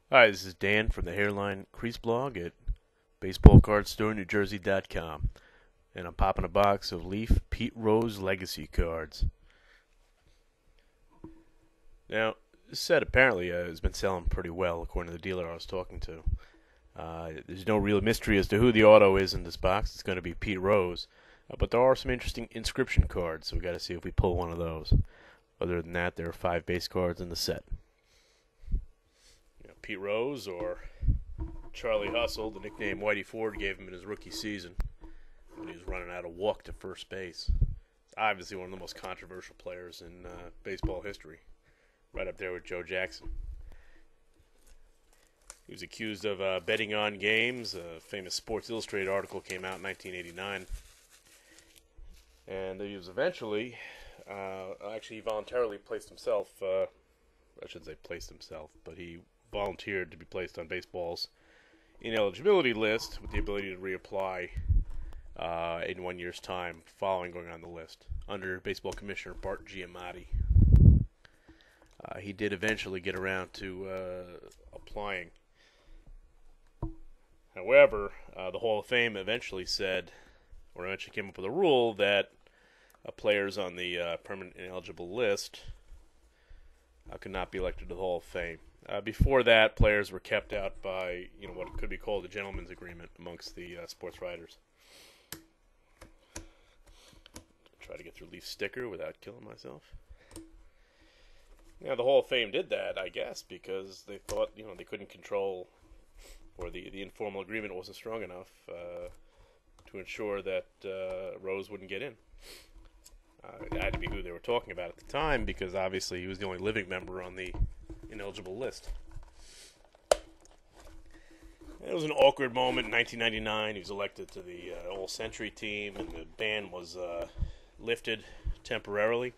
Hi, this is Dan from the Hairline Crease blog at baseballcardstorenewjersey.com, and I'm popping a box of Leaf Pete Rose Legacy cards. Now, this set apparently has been selling pretty well, according to the dealer I was talking to. There's no real mystery as to who the auto is in this box. It's going to be Pete Rose, but there are some interesting inscription cards, so we got to see if we pull one of those. Other than that, there are 5 base cards in the set. Pete Rose, or Charlie Hustle, the nickname Whitey Ford gave him in his rookie season when he was running out of walk to first base. He's obviously one of the most controversial players in baseball history, right up there with Joe Jackson. He was accused of betting on games. A famous Sports Illustrated article came out in 1989. And he was eventually, he voluntarily placed himself, I shouldn't say placed himself, but he volunteered to be placed on baseball's ineligibility list with the ability to reapply in 1 year's time following going on the list under baseball commissioner Bart Giamatti. He did eventually get around to applying. However, the Hall of Fame eventually came up with a rule that players on the permanent ineligible list could not be elected to the Hall of Fame. Before that, players were kept out by what could be called a gentleman's agreement amongst the sports writers. Try to get through Leaf sticker without killing myself. The Hall of Fame did that, I guess, because they thought they couldn't control, or the informal agreement wasn't strong enough to ensure that Rose wouldn't get in. It had to be who they were talking about at the time, because obviously he was the only living member on the ineligible list. It was an awkward moment in 1999. He was elected to the All-Century team, and the ban was lifted temporarily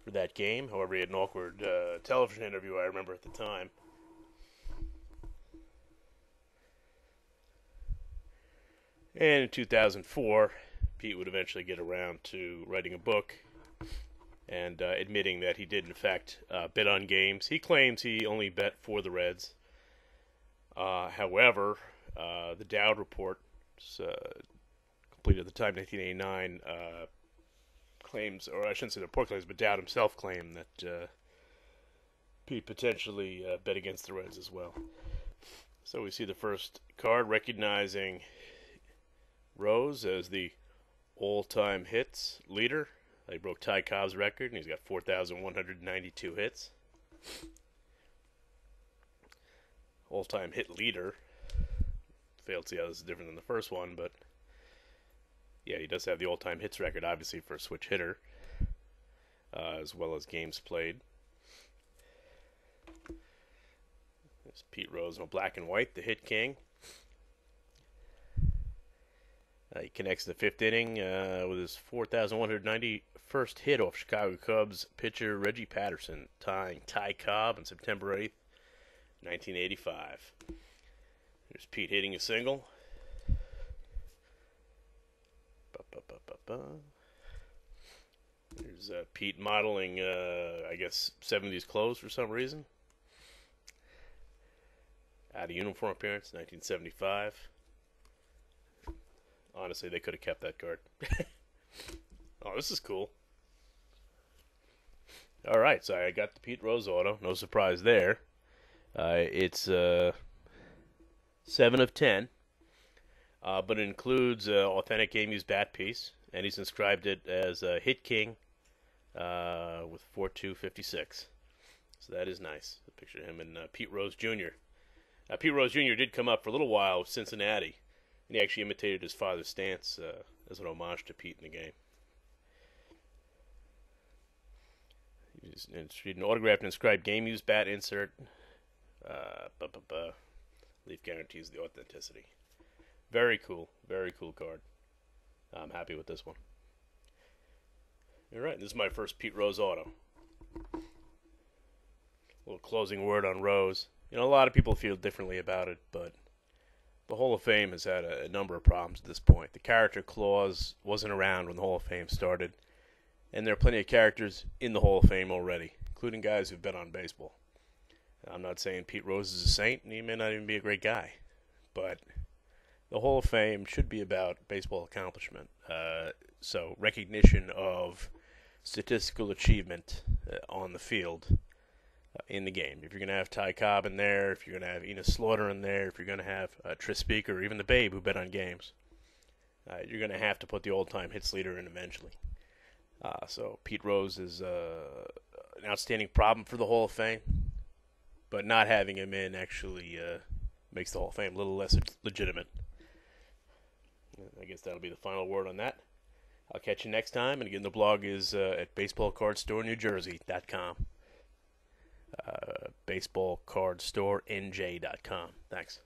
for that game. However, he had an awkward television interview, I remember, at the time. And in 2004, Pete would eventually get around to writing a book and admitting that he did, in fact, bet on games. He claims he only bet for the Reds. However, the Dowd report, completed at the time, 1989, claims, or I shouldn't say the report claims, but Dowd himself claimed that Pete potentially bet against the Reds as well. So we see the first card recognizing Rose as the all-time hits leader. He broke Ty Cobb's record, and he's got 4,192 hits. All-time hit leader. Failed to see how this is different than the first one, but yeah, he does have the all-time hits record, obviously, for a switch hitter, as well as games played. There's Pete Rose in black and white, the hit king. He connects the 5th inning with his 4,191st hit off Chicago Cubs pitcher Reggie Patterson, tying Ty Cobb on September 8th, 1985. There's Pete hitting a single. There's Pete modeling, 70s clothes for some reason. Out of uniform appearance, 1975. Honestly, they could have kept that card. Oh, this is cool. All right, so I got the Pete Rose auto. No surprise there. It's 7 of 10, but it includes authentic game-used bat piece, and he's inscribed it as Hit King with 4/256. So that is nice. A picture of him and Pete Rose Jr. Pete Rose Jr. did come up for a little while with Cincinnati, and he actually imitated his father's stance as an homage to Pete in the game. He's an autographed and inscribed game-used bat insert. Leaf guarantees the authenticity. Very cool card. I'm happy with this one. All right, this is my first Pete Rose auto. A little closing word on Rose. A lot of people feel differently about it, but the Hall of Fame has had a number of problems at this point. The character clause wasn't around when the Hall of Fame started, and there are plenty of characters in the Hall of Fame already, including guys who've been on baseball. I'm not saying Pete Rose is a saint, and he may not even be a great guy, but the Hall of Fame should be about baseball accomplishment. So recognition of statistical achievement on the field in the game. If you're going to have Ty Cobb in there, if you're going to have Enos Slaughter in there, if you're going to have Tris Speaker, or even the Babe who bet on games, you're going to have to put the all-time hits leader in eventually. So Pete Rose is an outstanding problem for the Hall of Fame, but not having him in actually makes the Hall of Fame a little less legitimate. I guess that'll be the final word on that. I'll catch you next time. And again, the blog is at baseballcardstorenewjersey.com. Baseballcardstorenj.com. Thanks.